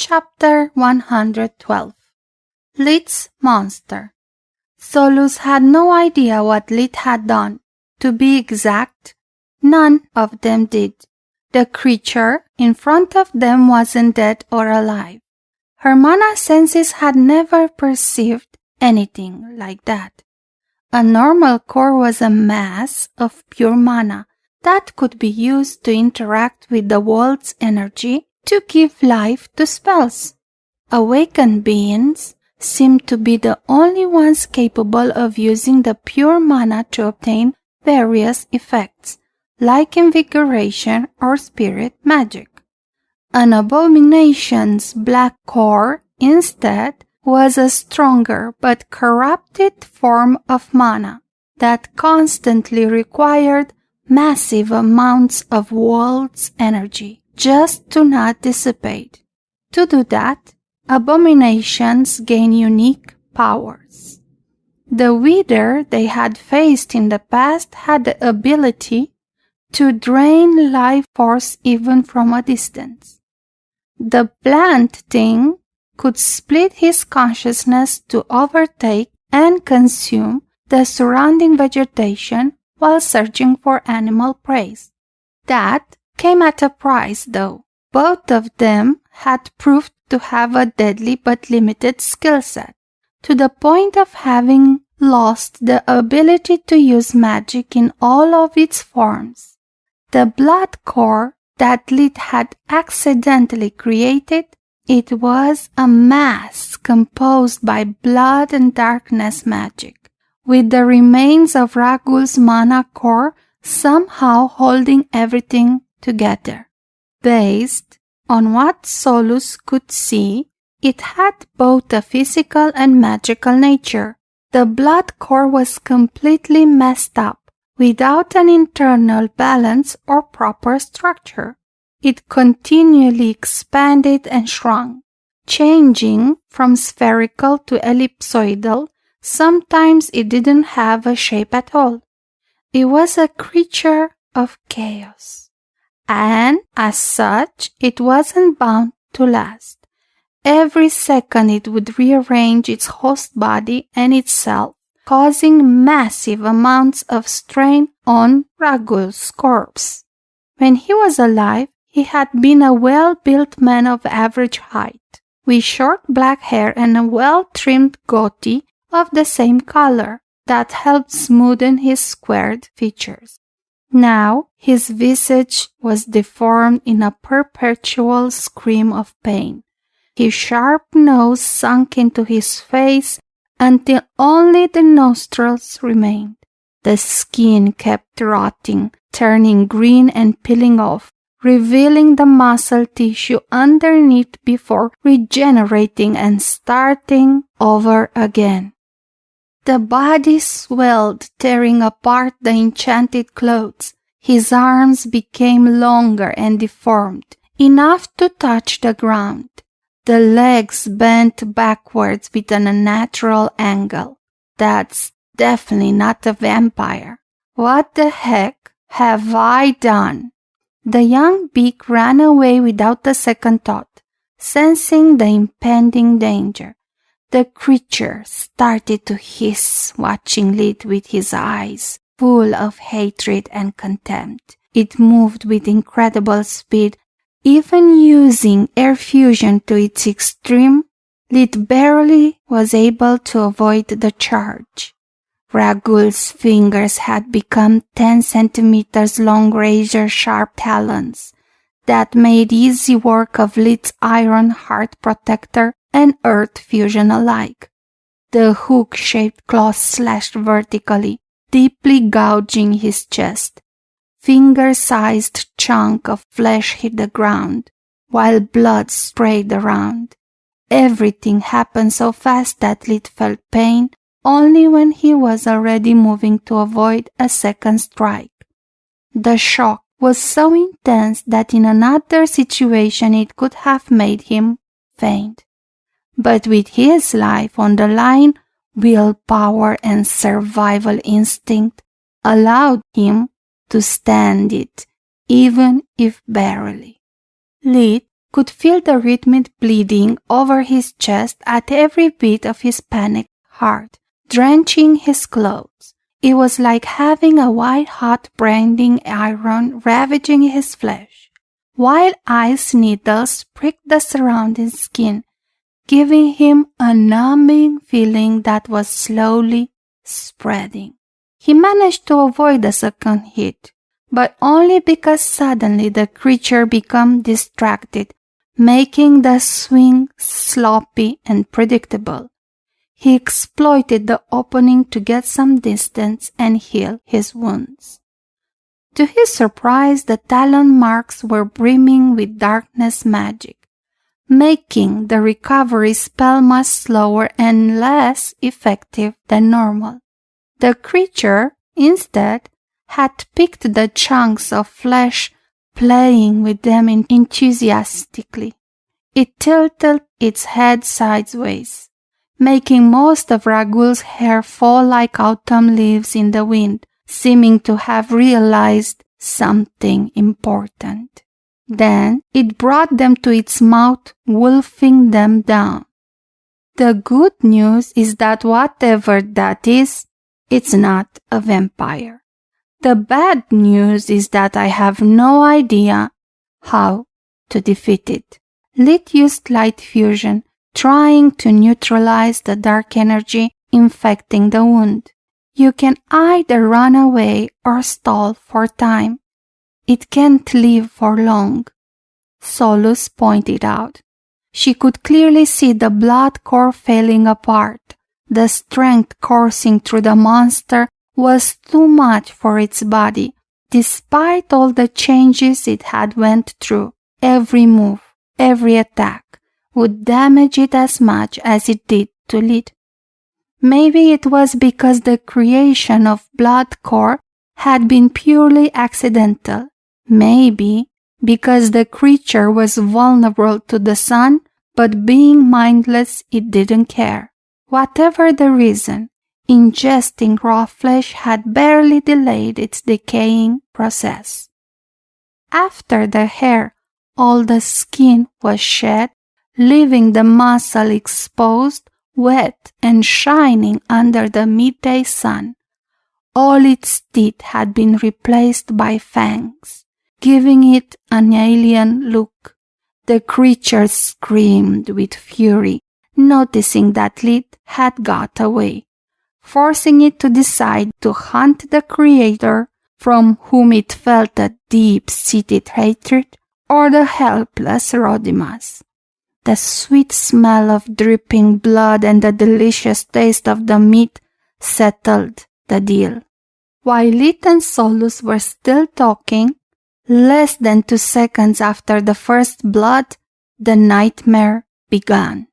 Chapter 112. Lid's Monster. Solus had no idea what Lid had done. To be exact, none of them did. The creature in front of them wasn't dead or alive. Her mana senses had never perceived anything like that. A normal core was a mass of pure mana that could be used to interact with the world's energy to give life to spells. Awakened beings seemed to be the only ones capable of using the pure mana to obtain various effects, like invigoration or spirit magic. An abomination's black core, instead, was a stronger but corrupted form of mana that constantly required massive amounts of world's energy just to not dissipate. To do that, abominations gain unique powers. The wither they had faced in the past had the ability to drain life force even from a distance. The plant thing could split his consciousness to overtake and consume the surrounding vegetation while searching for animal prey. That came at a price, though. Both of them had proved to have a deadly but limited skill set, to the point of having lost the ability to use magic in all of its forms. The blood core that Lid had accidentally created, it was a mass composed by blood and darkness magic, with the remains of Ragul's mana core somehow holding everything together. Based on what Solus could see, it had both a physical and magical nature. The blood core was completely messed up, without an internal balance or proper structure. It continually expanded and shrunk, changing from spherical to ellipsoidal. Sometimes it didn't have a shape at all. It was a creature of chaos, and as such, it wasn't bound to last. Every second it would rearrange its host body and itself, causing massive amounts of strain on Ragul's corpse. When he was alive, he had been a well-built man of average height, with short black hair and a well-trimmed goatee of the same color that helped smoothen his squared features. Now his visage was deformed in a perpetual scream of pain. His sharp nose sunk into his face until only the nostrils remained. The skin kept rotting, turning green and peeling off, revealing the muscle tissue underneath before regenerating and starting over again. The body swelled, tearing apart the enchanted clothes. His arms became longer and deformed, enough to touch the ground. The legs bent backwards with an unnatural angle. That's definitely not a vampire. What the heck have I done? The young beak ran away without a second thought, sensing the impending danger. The creature started to hiss, watching Lid with his eyes full of hatred and contempt. It moved with incredible speed, even using air fusion to its extreme. Lid barely was able to avoid the charge. Ragul's fingers had become 10 centimeters long razor-sharp talons that made easy work of Lid's iron heart protector and earth fusion alike. The hook-shaped claws slashed vertically, deeply gouging his chest. Finger-sized chunk of flesh hit the ground, while blood sprayed around. Everything happened so fast that Lid felt pain only when he was already moving to avoid a second strike. The shock was so intense that in another situation it could have made him faint. But with his life on the line, willpower and survival instinct allowed him to stand it, even if barely. Lid could feel the rhythmic bleeding over his chest at every beat of his panicked heart, drenching his clothes. It was like having a white-hot branding iron ravaging his flesh, while ice needles pricked the surrounding skin, giving him a numbing feeling that was slowly spreading. He managed to avoid the second hit, but only because suddenly the creature became distracted, making the swing sloppy and predictable. He exploited the opening to get some distance and heal his wounds. To his surprise, the talon marks were brimming with darkness magic, making the recovery spell much slower and less effective than normal. The creature, instead, had picked the chunks of flesh, playing with them enthusiastically. It tilted its head sideways, making most of Ragul's hair fall like autumn leaves in the wind, seeming to have realized something important. Then it brought them to its mouth, wolfing them down. The good news is that whatever that is, it's not a vampire. The bad news is that I have no idea how to defeat it. Lit used light fusion, trying to neutralize the dark energy infecting the wound. You can either run away or stall for time. It can't live for long, Solus pointed out. She could clearly see the blood core falling apart. The strength coursing through the monster was too much for its body. Despite all the changes it had went through, every move, every attack would damage it as much as it did to Lit. Maybe it was because the creation of blood core had been purely accidental. Maybe because the creature was vulnerable to the sun, but being mindless, it didn't care. Whatever the reason, ingesting raw flesh had barely delayed its decaying process. After the hair, all the skin was shed, leaving the muscle exposed, wet and shining under the midday sun. All its teeth had been replaced by fangs, giving it an alien look. The creature screamed with fury, noticing that Lit had got away, forcing it to decide to hunt the creator from whom it felt a deep-seated hatred, or the helpless Rodimus. The sweet smell of dripping blood and the delicious taste of the meat settled the deal. While Lit and Solus were still talking, less than 2 seconds after the first blood, the nightmare began.